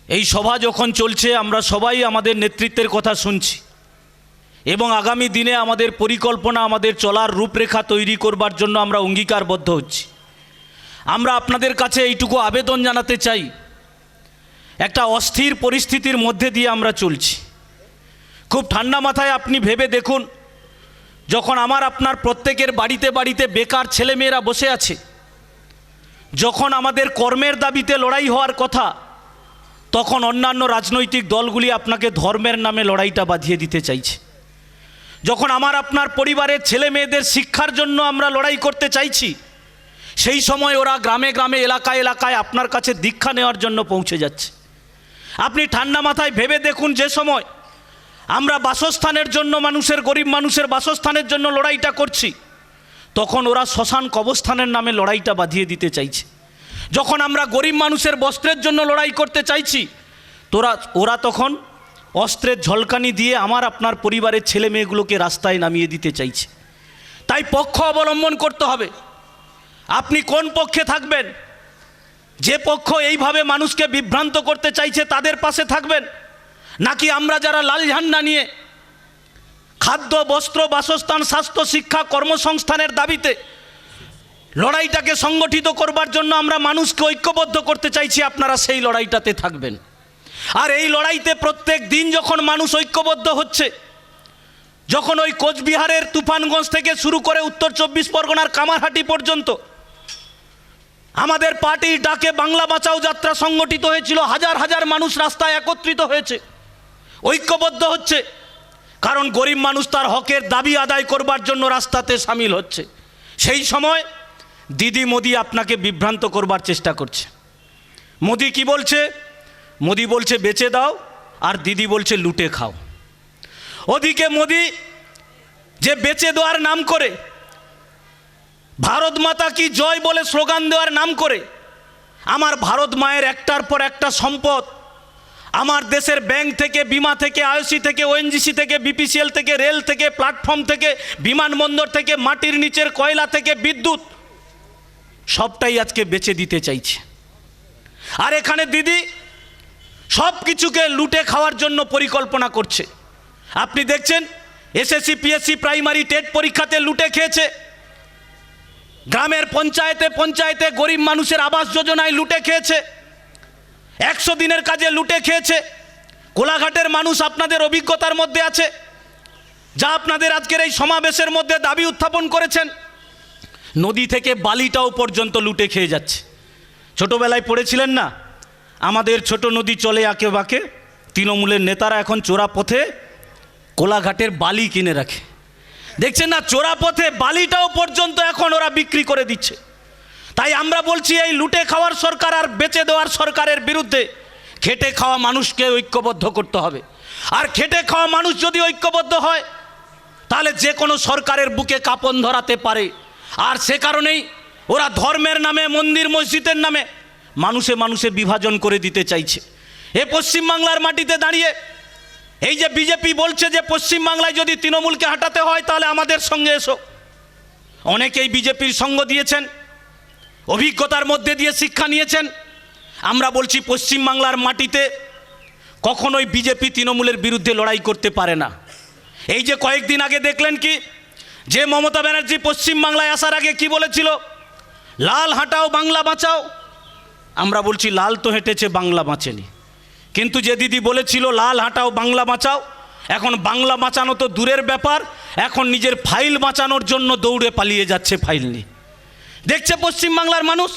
এই সভা যখন চলছে আমরা সবাই আমাদের নেতৃত্বের কথা শুনছি এবং আগামী দিনে আমাদের পরিকল্পনা, আমাদের চলার রূপরেখা তৈরি করবার জন্য আমরা অঙ্গীকারবদ্ধ হচ্ছি। আমরা আপনাদের কাছে এইটুকু আবেদন জানাতে চাই, একটা অস্থির পরিস্থিতির মধ্যে দিয়ে আমরা চলছি। খুব ঠান্ডা মাথায় আপনি ভেবে দেখুন, যখন আপনার প্রত্যেকের বাড়িতে বাড়িতে বেকার ছেলেমেয়েরা বসে আছে, যখন আমাদের কর্মের দাবিতে লড়াই হওয়ার কথা, তখন অন্যান্য রাজনৈতিক দলগুলি আপনাকে ধর্মের নামে লড়াইটা বাঁধিয়ে দিতে চাইছে। যখন আপনার পরিবারের ছেলে মেয়েদের শিক্ষার জন্য আমরা লড়াই করতে চাইছি, সেই সময় ওরা গ্রামে গ্রামে এলাকায় এলাকায় আপনার কাছে দীক্ষা নেওয়ার জন্য পৌঁছে যাচ্ছে। আপনি ঠান্ডা মাথায় ভেবে দেখুন, যে সময় আমরা বাসস্থানের জন্য গরিব মানুষের বাসস্থানের জন্য লড়াইটা করছি, তখন ওরা শ্মশান কবরস্থানের নামে লড়াইটা বাঁধিয়ে দিতে চাইছে। যখন আমরা গরিব মানুষের বস্ত্রের জন্য লড়াই করতে চাইছি, ওরা তখন অস্ত্রের ঝলকানি দিয়ে আপনার পরিবারের ছেলে মেয়েগুলোকে রাস্তায় নামিয়ে দিতে চাইছে। তাই পক্ষ অবলম্বন করতে হবে। আপনি কোন পক্ষে থাকবেন? যে পক্ষ এইভাবে মানুষকে বিভ্রান্ত করতে চাইছে তাদের পাশে থাকবেন, নাকি আমরা যারা লাল ঝান্ডা নিয়ে খাদ্য, বস্ত্র, বাসস্থান, স্বাস্থ্য, শিক্ষা, কর্মসংস্থানের দাবিতে লড়াইটাকে সংগঠিত করবার জন্য আমরা মানুষকে ঐক্যবদ্ধ করতে চাইছি, আপনারা সেই লড়াইটাতে থাকবেন। আর এই লড়াইতে প্রত্যেক দিন যখন মানুষ ঐক্যবদ্ধ হচ্ছে, যখন ওই কোচবিহারের তুফানগঞ্জ থেকে শুরু করে উত্তর 24 পরগনার কামারহাটি পর্যন্ত আমাদের পার্টির ডাকে বাংলা বাঁচাও যাত্রা সংগঠিত হয়েছিল, হাজার হাজার মানুষ রাস্তায় একত্রিত হয়েছে, ঐক্যবদ্ধ হচ্ছে, কারণ গরিব মানুষ তার হকের দাবি আদায় করবার জন্য রাস্তাতে সামিল হচ্ছে। সেই সময় দিদি মোদি আপনাকে বিভ্রান্ত করবার চেষ্টা করছে। মোদি কি বলছে? মোদি বলছে বেচে দাও, আর দিদি বলছে লুটে খাও। ওদিকে মোদি যে বেচে দেওয়ার নাম করে, ভারত মাতা কি জয় বলে স্লোগান দেওয়ার নাম করে, আমার ভারত মায়ের একটার পর একটা সম্পদ, আমার দেশের ব্যাংক থেকে, বিমা থেকে, আইওসি থেকে, ওএনজিসি থেকে, বিপিসিএল থেকে, রেল থেকে, প্ল্যাটফর্ম থেকে, বিমানবন্দর থেকে, মাটির নিচের কয়লা থেকে, বিদ্যুৎ, সবটাই আজকে বেচে দিতে চাইছে। আর এখানে দিদি সব কিছুকে লুটে খাওয়ার জন্য পরিকল্পনা করছে। আপনি দেখছেন এসএসসি, পিএসসি, প্রাইমারি, টেট পরীক্ষাতে লুটে খেয়েছে, গ্রামের পঞ্চায়েতে পঞ্চায়েতে গরিব মানুষের আবাস যোজনায় লুটে খেয়েছে, 100 দিনের কাজে লুটে খেয়েছে। কোলাঘাটের মানুষ আপনাদের অভিজ্ঞতার মধ্যে আছে, যা আপনাদের আজকের এই সমাবেশের মধ্যে দাবি উত্থাপন করেছেন। নদী থেকে বালিটাও পর্যন্ত লুটে খেয়ে যাচ্ছে। ছোটোবেলায় পড়েছিলেন না, আমাদের ছোট নদী চলে আঁকে বাঁকে, তৃণমূলের নেতারা এখন চোরা পথে কোলাঘাটের বালি কিনে রাখে। দেখছেন না, চোরা পথে বালিটাও পর্যন্ত এখন ওরা বিক্রি করে দিচ্ছে। তাই আমরা বলছি, এই লুটে খাওয়ার সরকার আর বেচে দেওয়ার সরকারের বিরুদ্ধে খেটে খাওয়া মানুষকে ঐক্যবদ্ধ করতে হবে। আর খেটে খাওয়া মানুষ যদি ঐক্যবদ্ধ হয়, তাহলে যে কোনো সরকারের বুকে কাঁপন ধরাতে পারে। আর সে কারণেই ওরা ধর্মের নামে, মন্দির মসজিদের নামে মানুষে মানুষে বিভাজন করে দিতে চাইছে। এ পশ্চিমবাংলার মাটিতে দাঁড়িয়ে এই যে বিজেপি বলছে যে পশ্চিমবাংলায় যদি তৃণমূলকে হাঁটাতে হয় তাহলে আমাদের সঙ্গে এসো। অনেকেই বিজেপির সঙ্গ দিয়েছেন, অভিজ্ঞতার মধ্যে দিয়ে শিক্ষা নিয়েছেন। আমরা বলছি, পশ্চিমবাংলার মাটিতে কখনোই বিজেপি তৃণমূলের বিরুদ্ধে লড়াই করতে পারে না। এই যে কয়েকদিন আগে দেখলেন কি, যে মমতা ব্যানার্জি পশ্চিমবাংলায় আসার আগে কি বলেছিল, লাল হাঁটাও বাংলা বাঁচাও। আমরা বলছি, লাল তো হেঁটেছে, বাংলা বাঁচেনি। কিন্তু যে দিদি বলেছিল লাল হাঁটাও বাংলা বাঁচাও, এখন বাংলা বাঁচানো তো দূরের ব্যাপার, এখন নিজের ফাইল বাঁচানোর জন্য দৌড়ে পালিয়ে যাচ্ছে ফাইল নিয়ে। দেখছে পশ্চিমবাংলার মানুষ,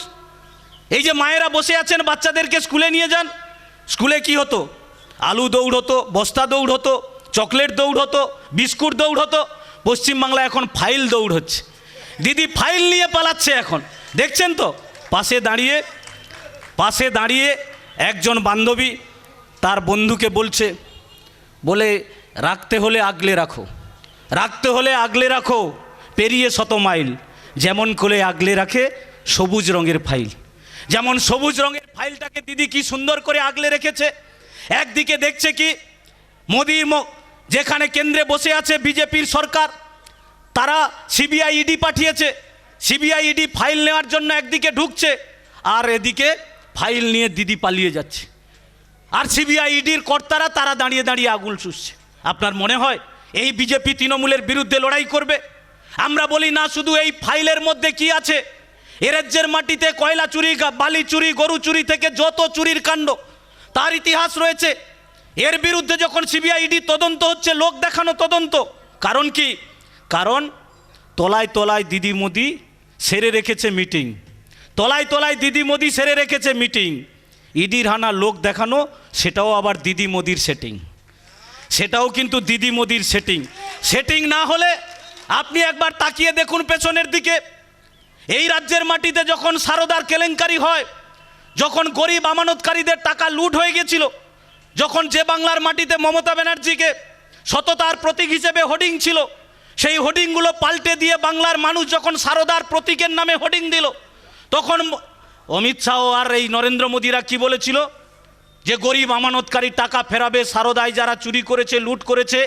এই যে মায়েরা বসে আছেন, বাচ্চাদেরকে স্কুলে নিয়ে যান, স্কুলে কি হতো? আলু দৌড় হতো, বস্তা দৌড় হতো, চকলেট দৌড় হতো, বিস্কুট দৌড় হতো। পশ্চিমবাংলায় এখন ফাইল দৌড় হচ্ছে। দিদি ফাইল নিয়ে পালাচ্ছে এখন। দেখছেন তো, পাশে দাঁড়িয়ে একজন বান্ধবী তার বন্ধুকে বলে রাখতে হলে আগলে রাখো, রাখতে হলে আগলে রাখো, পেরিয়ে 100 মাইল, যেমন করে আগলে রাখে সবুজ রঙের ফাইল। যেমন সবুজ রঙের ফাইলটাকে দিদি কি সুন্দর করে আগলে রেখেছে। একদিকে দেখছে কি, মোদি যেখানে কেন্দ্রে বসে আছে বিজেপির সরকার, তারা সিবিআই, ইডি পাঠিয়েছে, সিবিআই, ইডি ফাইল নেওয়ার জন্য একদিকে ঢুকছে, আর এদিকে ফাইল নিয়ে দিদি পালিয়ে যাচ্ছে। আর সিবিআই ইডির কর্তারা তারা দাঁড়িয়ে দাঁড়িয়ে আগুল চুষছে। আপনার মনে হয় এই বিজেপি তৃণমূলের বিরুদ্ধে লড়াই করবে? আমরা বলি না, শুধু এই ফাইলের মধ্যে কি আছে, এ রাজ্যের মাটিতে কয়লা চুরি, বালি চুরি, গরু চুরি থেকে যত চুরির কাণ্ড তার ইতিহাস রয়েছে। এর বিরুদ্ধে যখন সিবিআই ইডি তদন্ত হচ্ছে, লোক দেখানো তদন্ত। কারণ কি? কারণ তলায় তলায় দিদি মোদি সেরে রেখেছে মিটিং, তলায় তলায় দিদি মোদি সেরে রেখেছে মিটিং। ইডির হানা লোক দেখানো, সেটাও আবার দিদি মোদির সেটিং, সেটাও কিন্তু দিদি মোদির সেটিং। সেটিং না হলে আপনি একবার তাকিয়ে দেখুন পেছনের দিকে। এই রাজ্যের মাটিতে যখন সারদার কেলেঙ্কারি হয়, যখন গরিব আমানতকারীদের টাকা লুট হয়ে গেছিল, যখন যে বাংলার মাটিতে মমতা ব্যানার্জিকে সততার প্রতীক হিসেবে হোর্ডিং ছিল, সেই হোর্ডিংগুলো পাল্টে দিয়ে বাংলার মানুষ যখন সারদার প্রতীকের নামে হোর্ডিং দিল, তখন অমিত শাহ আর এই নরেন্দ্র মোদীরা কি বলেছিল? যে গরিব আমানতকারী টাকা ফেরাবে, সারদায় যারা চুরি করেছে, লুট করেছে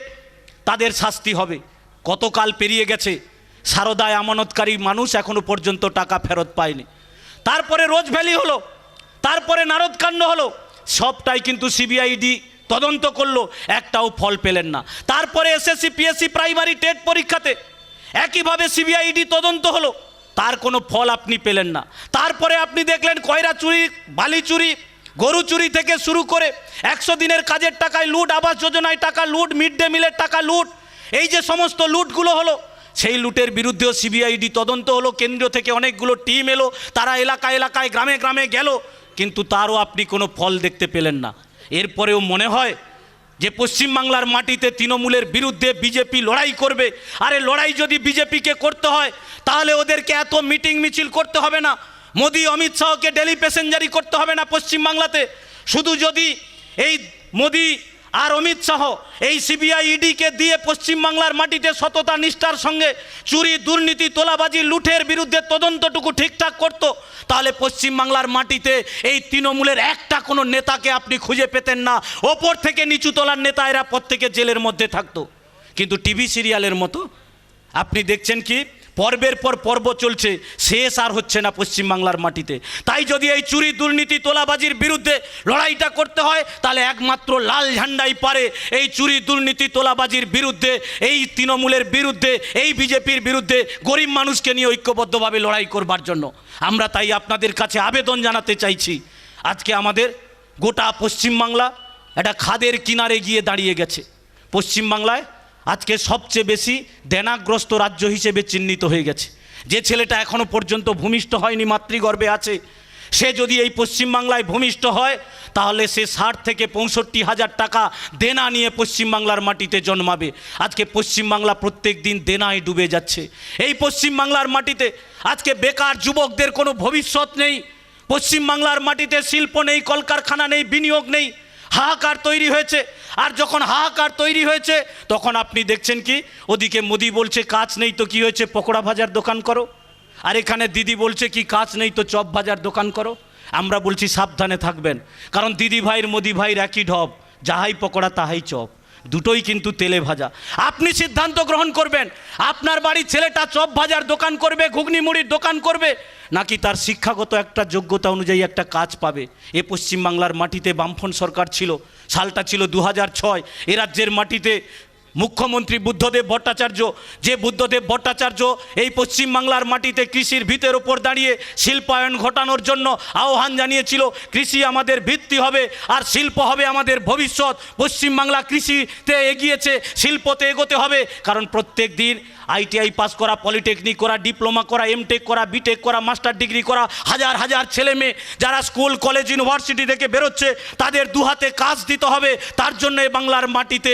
তাদের শাস্তি হবে। কতকাল পেরিয়ে গেছে, সারদায় আমানতকারী মানুষ এখনো পর্যন্ত টাকা ফেরত পায়নি। তারপরে রোজ ভ্যালি হলো, তারপরে নারদকাণ্ড হলো, সবটাই কিন্তু সিবিআইডি তদন্ত করলো, একটাও ফল পেলেন না। তারপরে এসএসসি পিএসসি প্রাইমারি টেট পরীক্ষাতে একইভাবে সিবিআইডি তদন্ত হলো, তার কোনো ফল আপনি পেলেন না। তারপরে আপনি দেখলেন কয়লা চুরি, বালি চুরি, গরু চুরি থেকে শুরু করে 100 দিনের কাজের টাকায় লুট, আবাস যোজনায় টাকা লুট, মিড ডে মিলের টাকা লুট, এই যে সমস্ত লুটগুলো হলো, সেই লুটের বিরুদ্ধেও সিবিআইডি তদন্ত হলো। কেন্দ্র থেকে অনেকগুলো টিম এলো, তারা এলাকায় এলাকায় গ্রামে গ্রামে গেল, কিন্তু তারও আপনি কোনো ফল দেখতে পেলেন না। এরপরেও মনে হয় যে পশ্চিমবাংলার মাটিতে তৃণমূলের বিরুদ্ধে বিজেপি লড়াই করবে। আরে লড়াই যদি বিজেপিকে করতে হয়, তাহলে ওদেরকে এত মিটিং মিছিল করতে হবে না, মোদি অমিত শাহকে ডেলি প্যাসেঞ্জারি করতে হবে না পশ্চিমবাংলাতে। শুধু যদি এই মোদি আর অমিত শাহ এই সিবিআই ইডিকে দিয়ে পশ্চিমবাংলার মাটিতে সততা নিষ্ঠার সঙ্গে চুরি, দুর্নীতি, তোলাবাজি, লুঠের বিরুদ্ধে তদন্তটুকু ঠিকঠাক করত, তাহলে পশ্চিমবাংলার মাটিতে এই তৃণমূলের একটা কোনো নেতাকে আপনি খুঁজে পেতেন না। ওপর থেকে নিচু তলার নেতা এরা প্রত্যেকে জেলের মধ্যে থাকতো। কিন্তু টিভি সিরিয়ালের মতো আপনি দেখছেন কি পর্বের পর পর্ব চলছে, শেষ আর হচ্ছে না পশ্চিমবাংলার মাটিতে। তাই যদি এই চুরি, দুর্নীতি, তোলাবাজির বিরুদ্ধে লড়াইটা করতে হয়, তাহলে একমাত্র লাল ঝান্ডাই পারে এই চুরি, দুর্নীতি, তোলাবাজির বিরুদ্ধে, এই তৃণমূলের বিরুদ্ধে, এই বিজেপির বিরুদ্ধে গরিব মানুষকে নিয়ে ঐক্যবদ্ধভাবে লড়াই করবার জন্য। আমরা তাই আপনাদের কাছে আবেদন জানাতে চাইছি, আজকে আমাদের গোটা পশ্চিমবাংলা একটা খাদের কিনারে গিয়ে দাঁড়িয়ে গেছে। পশ্চিমবাংলায় আজকে সবচেয়ে বেশি দেনাগ্রস্ত রাজ্য হিসেবে চিহ্নিত হয়ে গেছে। যে ছেলেটা এখনো পর্যন্ত ভূমিষ্ঠ হয়নি, মাতৃগর্ভে আছে, সে যদি এই পশ্চিমবাংলায় ভূমিষ্ঠ হয়, তাহলে সে 60 থেকে 65 হাজার টাকা দেনা নিয়ে পশ্চিমবাংলার মাটিতে জন্মাবে। আজকে পশ্চিমবাংলা প্রত্যেক দিন দেনায় ডুবে যাচ্ছে। এই পশ্চিমবাংলার মাটিতে আজকে বেকার যুবকদের কোনো ভবিষ্যৎ নেই। পশ্চিমবাংলার মাটিতে শিল্প নেই, কলকারখানা নেই, বিনিয়োগ নেই, হাহাকার তৈরি হয়েছে। আর যখন হাহাকার তৈরি হয়েছে, তখন আপনি দেখছেন কি ওদিকে মোদি বলছে কাজ নেই তো কি হয়েছে, পকোড়া ভাজার দোকান করো, আর এখানে দিদি বলছে কি কাজ নেই তো চপ ভাজার দোকান করো। আমরা বলছি সাবধানে থাকবেন, কারণ দিদি ভাইয়ের মোদি ভাইয়ের একই ঢপ, যাহাই পকোড়া তাহাই চপ, দুটোই কিন্তু তেলে ভাজা। আপনি সিদ্ধান্ত গ্রহণ করবেন, আপনার বাড়ির ছেলেটা চপ ভাজার দোকান করবে, ঘুগনি মুড়ির দোকান করবে, নাকি তার শিক্ষাগত একটা যোগ্যতা অনুযায়ী একটা কাজ পাবে। এ পশ্চিমবাংলার মাটিতে বামফ্রন্ট সরকার ছিল, সালটা ছিল 2006। এ রাজ্যের মাটিতে মুখ্যমন্ত্রী বুদ্ধদেব ভট্টাচার্য, যে বুদ্ধদেব ভট্টাচার্য এই পশ্চিমবাংলার মাটিতে কৃষির ভিতের ওপর দাঁড়িয়ে শিল্পায়ন ঘটানোর জন্য আহ্বান জানিয়েছিল, কৃষি আমাদের ভিত্তি হবে আর শিল্প হবে আমাদের ভবিষ্যৎ। পশ্চিমবাংলা কৃষিতে এগিয়েছে, শিল্পতে এগোতে হবে, কারণ প্রত্যেক দিন আইটিআই পাস করা, পলিটেকনিক করা, ডিপ্লোমা করা, এমটেক করা, বিটেক করা, মাস্টার ডিগ্রি করা হাজার হাজার ছেলে মেয়ে যারা স্কুল, কলেজ, ইউনিভার্সিটি থেকে বেরোচ্ছে, তাদের দুহাতে কাজ দিতে হবে। তার জন্য এই বাংলার মাটিতে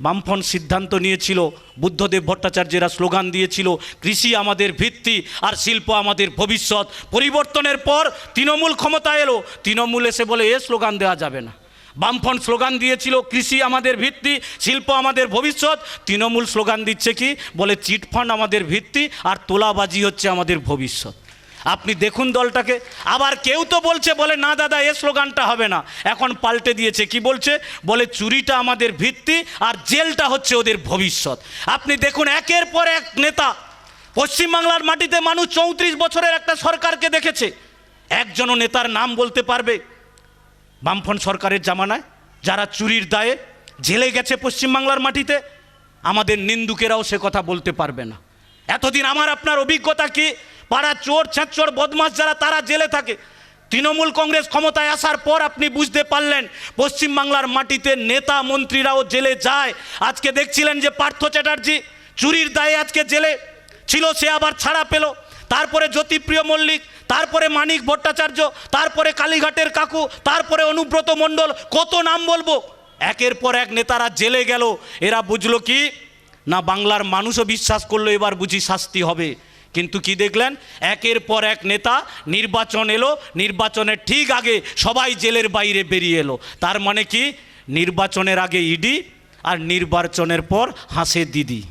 বামফ্রন্ট সিদ্ধান্ত নিয়েছিল, বুদ্ধদেব ভট্টাচার্যেরা স্লোগান দিয়েছিল, কৃষি আমাদের ভিত্তি আর শিল্প আমাদের ভবিষ্যৎ। পরিবর্তনের পর তৃণমূল ক্ষমতায় এলো, তৃণমূল এসে বলে এ স্লোগান দেওয়া যাবে না। বামফ্রন্ট স্লোগান দিয়েছিল কৃষি আমাদের ভিত্তি, শিল্প আমাদের ভবিষ্যৎ, তৃণমূল স্লোগান দিচ্ছে কি বলে চিটফান্ড আমাদের ভিত্তি আর তোলাবাজি হচ্ছে আমাদের ভবিষ্যৎ। আপনি দেখুন দলটাকে। আবার কেউ তো বলছে, বলে না দাদা এ স্লোগানটা হবে না, এখন পাল্টে দিয়েছে, কি বলছে, বলে চুরিটা আমাদের ভিত্তি আর জেলটা হচ্ছে ওদের ভবিষ্যৎ। আপনি দেখুন একের পর এক নেতা, পশ্চিমবাংলার মাটিতে মানুষ 34 বছরের একটা সরকারকে দেখেছে, একজনও নেতার নাম বলতে পারবে বামফ্রন্ট সরকারের জামানায় যারা চুরির দায়ে জেলে গেছে পশ্চিমবাংলার মাটিতে, আমাদের নিন্দুকেরাও সে কথা বলতে পারবে না। এতদিন আমার আপনার অভিজ্ঞতা কি, পাড়া চোর ছ্যাঁচোর বদমাস যারা তারা জেলে থাকে। তৃণমূল কংগ্রেস ক্ষমতায় আসার পর আপনি বুঝতে পারলেন পশ্চিমবাংলার মাটিতে নেতা মন্ত্রীরাও জেলে যায়। আজকে দেখছিলেন যে পার্থ চ্যাটার্জি চুরির দায়ে আজকে জেলে ছিল, সে আবার ছাড়া পেল। তারপরে জ্যোতিপ্রিয় মল্লিক, তারপরে মানিক ভট্টাচার্য, তারপরে কালীঘাটের কাকু, তারপরে অনুব্রত মণ্ডল, কত নাম বলবো। একের পর এক নেতারা জেলে গেল। এরা বুঝলো কি না, বাংলার মানুষও বিশ্বাস করলো এবার বুঝি শাস্তি হবে। কিন্তু কি দেখলেন, একের পর এক নেতা, নির্বাচন এলো, নির্বাচনের ঠিক আগে সবাই জেলের বাইরে বেরিয়ে এলো। তার মানে কি, নির্বাচনের আগে ইডি আর নির্বাচনের পর হাসে দিদি।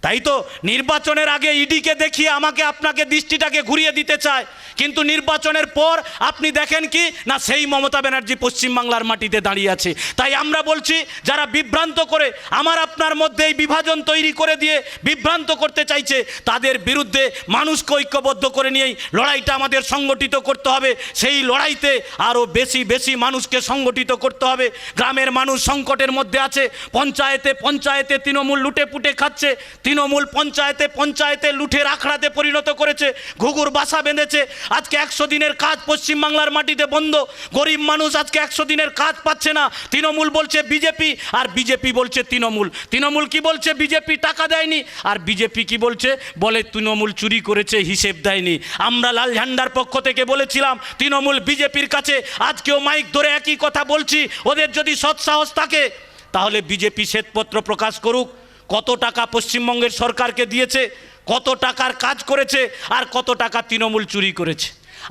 তাই তো নির্বাচনের আগে ইডিকে দেখিয়ে আমাকে আপনাকে দৃষ্টিটাকে ঘুরিয়ে দিতে চায়, কিন্তু নির্বাচনের পর আপনি দেখেন কি না, সেই মমতা ব্যানার্জি পশ্চিমবাংলার মাটিতে দাঁড়িয়ে আছে। তাই আমরা বলছি, যারা বিভ্রান্ত করে আমার আপনার মধ্যে এই বিভাজন তৈরি করে দিয়ে বিভ্রান্ত করতে চাইছে, তাদের বিরুদ্ধে মানুষকে ঐক্যবদ্ধ করে নিয়েই লড়াইটা আমাদের সংগঠিত করতে হবে। সেই লড়াইতে আরও বেশি বেশি মানুষকে সংগঠিত করতে হবে। গ্রামের মানুষ সংকটের মধ্যে আছে, পঞ্চায়েতে পঞ্চায়েতে তৃণমূল লুটে পুটে খাচ্ছে, তৃণমূল পঞ্চায়েতে পঞ্চায়েতে লুঠের আখড়াতে পরিণত করেছে, ঘুঘুর বাসা বেঁধেছে। আজকে 100 দিনের কাজ পশ্চিমবাংলার মাটিতে বন্ধ, গরিব মানুষ আজকে 100 দিনের কাজ পাচ্ছে না। তৃণমূল বলছে বিজেপি, আর বিজেপি বলছে তৃণমূল। তৃণমূল কি বলছে, বিজেপি টাকা দেয়নি, আর বিজেপি কি বলছে, বলে তৃণমূল চুরি করেছে, হিসেব দেয়নি। আমরা লাল ঝান্ডার পক্ষ থেকে বলেছিলাম তৃণমূল বিজেপির কাছে, আজকেও মাইক ধরে একই কথা বলছি, ওদের যদি সৎসাহস থাকে তাহলে বিজেপি শ্বেতপত্র প্রকাশ করুক, কত টাকা পশ্চিমবঙ্গের সরকারকে দিয়েছে, কত টাকার কাজ করেছে, আর কত টাকা তৃণমূল চুরি করেছে।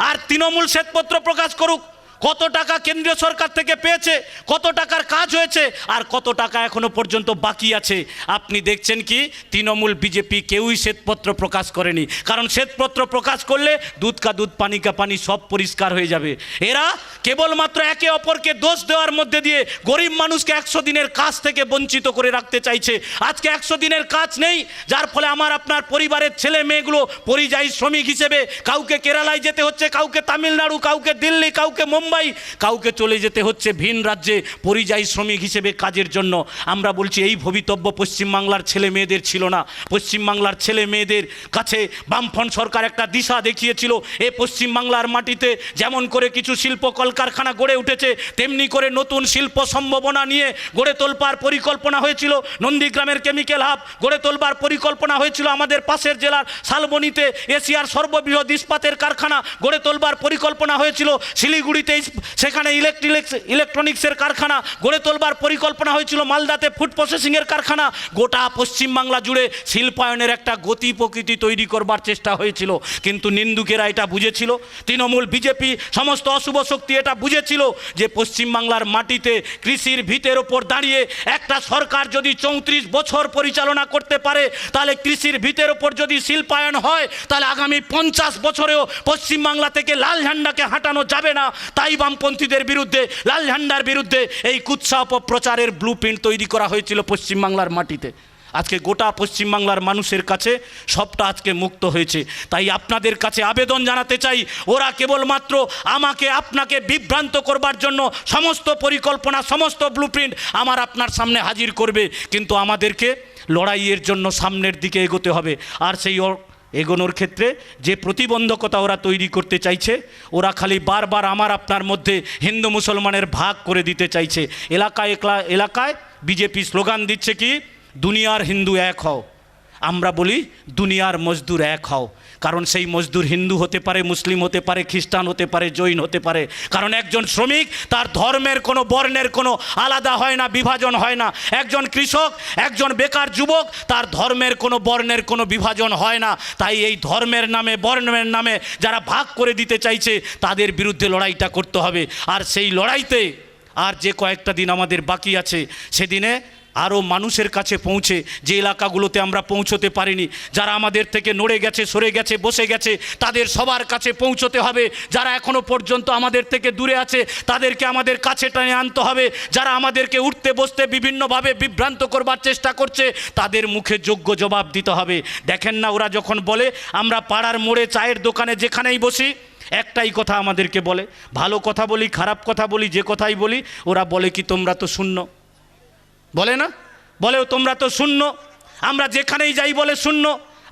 আর তৃণমূল শ্বেতপত্র প্রকাশ করুক, কত টাকা কেন্দ্রীয় সরকার থেকে পেয়েছে, কত টাকার কাজ হয়েছে, আর কত টাকা এখনো পর্যন্ত বাকি আছে। আপনি দেখছেন কি, তৃণমূল বিজেপি কেউই শ্বেতপত্র প্রকাশ করেনি, কারণ শ্বেতপত্র প্রকাশ করলে দুধ কা দুধ পানি কা পানি সব পরিষ্কার হয়ে যাবে। এরা কেবলমাত্র একে অপরকে দোষ দেওয়ার মধ্যে দিয়ে গরিব মানুষকে 100 দিনের কাজ থেকে বঞ্চিত করে রাখতে চাইছে। আজকে 100 দিনের কাজ নেই, যার ফলে আমার আপনার পরিবারের ছেলে মেয়েগুলো পরিযায়ী শ্রমিক হিসেবে কাউকে কেরালায় যেতে হচ্ছে, কাউকে তামিলনাড়ু, কাউকে দিল্লি, কাউকে মুম্বাই, কাউকে চলে যেতে হচ্ছে ভিন রাজ্যে পরিযায়ী শ্রমিক হিসেবে কাজের জন্য। আমরা বলছি এই ভবিতব্য পশ্চিমবাংলার ছেলে মেয়েদের ছিল না। পশ্চিমবাংলার ছেলে মেয়েদের কাছে বামফ্রন্ট সরকার একটা দিশা দেখিয়েছিল। এ পশ্চিমবাংলার মাটিতে যেমন করে কিছু শিল্প কলকারখানা গড়ে উঠেছে, তেমনি করে নতুন শিল্প সম্ভাবনা নিয়ে গড়ে তোলবার পরিকল্পনা হয়েছিল। নন্দীগ্রামের কেমিক্যাল হাব গড়ে তোলবার পরিকল্পনা হয়েছিল। আমাদের পাশের জেলার শালবনীতে এশিয়ার সর্ববৃহৎ ইস্পাতের কারখানা গড়ে তোলবার পরিকল্পনা হয়েছিল। শিলিগুড়িতে সেখানে ইলেকট্রনিক্সের কারখানা গড়ে তোলবার পরিকল্পনা হয়েছিল। মালদাতে ফুড প্রসেসিংয়ের কারখানা। গোটা পশ্চিমবাংলা জুড়ে শিল্পায়নের একটা গতি প্রকৃতি তৈরি করবার চেষ্টা হয়েছিল, কিন্তু নিন্দুকেরা এটা বুঝেছিল, তৃণমূল বিজেপি সমস্ত অশুভ শক্তি এটা বুঝেছিল যে পশ্চিমবাংলার মাটিতে কৃষির ভিতের ওপর দাঁড়িয়ে একটা সরকার যদি 34 বছর পরিচালনা করতে পারে, তাহলে কৃষির ভিতের ওপর যদি শিল্পায়ন হয়, তাহলে আগামী 50 বছরেও পশ্চিমবাংলা থেকে লাল ঝান্ডাকে হাঁটানো যাবে না। তাই বামপন্থীদের বিরুদ্ধে, লাল ঝান্ডার বিরুদ্ধে এই কুৎসা অপপ্রচারের ব্লুপ্রিন্ট তৈরি করা হয়েছিল পশ্চিমবাংলার মাটিতে। আজকে গোটা পশ্চিমবাংলার মানুষের কাছে সবটা আজকে মুক্ত হয়েছে। তাই আপনাদের কাছে আবেদন জানাতে চাই, ওরা কেবলমাত্র আমাকে আপনাকে বিভ্রান্ত করবার জন্য সমস্ত পরিকল্পনা, সমস্ত ব্লুপ্রিন্ট আমার আপনার সামনে হাজির করবে, কিন্তু আমাদেরকে লড়াইয়ের জন্য সামনের দিকে এগোতে হবে। আর সেই এগোনোর ক্ষেত্রে যে প্রতিবন্ধকতা ওরা তৈরি করতে চাইছে, ওরা খালি বারবার আমার আপনার মধ্যে হিন্দু মুসলমানের ভাগ করে দিতে চাইছে। এলাকায় বিজেপি স্লোগান দিচ্ছে কি, দুনিয়ার হিন্দু এক হও। আমরা বলি দুনিয়ার মজদুর এক হও, কারণ সেই মজদুর হিন্দু হতে পারে, মুসলিম হতে পারে, খ্রিস্টান হতে পারে, জৈন হতে পারে। কারণ একজন শ্রমিক, তার ধর্মের কোনো বর্ণের কোনো আলাদা হয় না, বিভাজন হয় না। একজন কৃষক, একজন বেকার যুবক, তার ধর্মের কোনো বর্ণের কোনো বিভাজন হয় না। তাই এই ধর্মের নামে, বর্ণের নামে যারা ভাগ করে দিতে চাইছে, তাদের বিরুদ্ধে লড়াইটা করতে হবে। আর সেই লড়াইতে আর যে কয়েকটা দিন আমাদের বাকি আছে, সেদিনে আরও মানুষের কাছে পৌঁছে, যে এলাকাগুলোতে আমরা পৌঁছতে পারিনি, যারা আমাদের থেকে নড়ে গেছে, সরে গেছে, বসে গেছে, তাদের সবার কাছে পৌঁছতে হবে। যারা এখনও পর্যন্ত আমাদের থেকে দূরে আছে, তাদেরকে আমাদের কাছে টেনে আনতে হবে। যারা আমাদেরকে উঠতে বসতে বিভিন্নভাবে বিভ্রান্ত করবার চেষ্টা করছে, তাদের মুখে যোগ্য জবাব দিতে হবে। দেখেন না, ওরা যখন বলে আমরা পাড়ার মোড়ে, চায়ের দোকানে যেখানেই বসি, একটাই কথা আমাদেরকে বলে, ভালো কথা বলি খারাপ কথা বলি যে কথাই বলি, ওরা বলে কি তোমরা তো শূন্য, বলে না, বলে তোমরা তো শূন্য, আমরা যেখানেই যাই বলে শূন্য।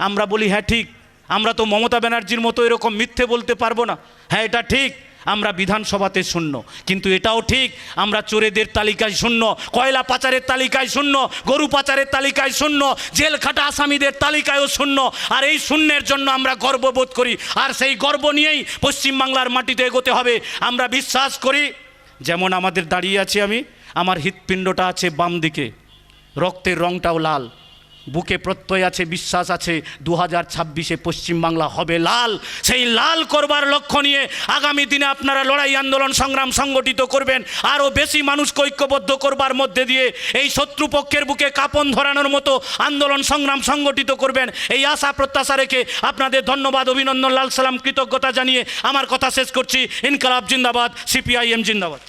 আমরা বলি হ্যাঁ ঠিক, আমরা তো মমতা ব্যানার্জির মতো এরকম মিথ্যে বলতে পারবো না, হ্যাঁ এটা ঠিক, আমরা বিধানসভাতে শূন্য, কিন্তু এটাও ঠিক আমরা চোরেদের তালিকায় শূন্য, কয়লা পাচারের তালিকায় শূন্য, গরু পাচারের তালিকায় শূন্য, জেল খাটা আসামিদের তালিকায়ও শূন্য। আর এই শূন্যের জন্য আমরা গর্ববোধ করি, আর সেই গর্ব নিয়েই পশ্চিমবাংলার মাটিতে এগোতে হবে। আমরা বিশ্বাস করি, যেমন আমাদের দাঁড়িয়ে আছি আমি, আমার হৃৎপিণ্ডটা আছে বাম দিকে, রক্তের রংটাও লাল, বুকে প্রত্যয় আছে, বিশ্বাস আছে 2026-এ পশ্চিমবাংলা হবে লাল। সেই লাল করবার লক্ষ্য নিয়ে আগামী দিনে আপনারা লড়াই আন্দোলন সংগ্রাম সংগঠিত করবেন, আরও বেশি মানুষকে ঐক্যবদ্ধ করবার মধ্যে দিয়ে এই শত্রুপক্ষের বুকে কাঁপন ধরানোর মতো আন্দোলন সংগ্রাম সংগঠিত করবেন। এই আশা প্রত্যাশা রেখে আপনাদের ধন্যবাদ, অভিনন্দন, লাল সালাম, কৃতজ্ঞতা জানিয়ে আমার কথা শেষ করছি। ইনকলাব জিন্দাবাদ, সিপিআইএম জিন্দাবাদ।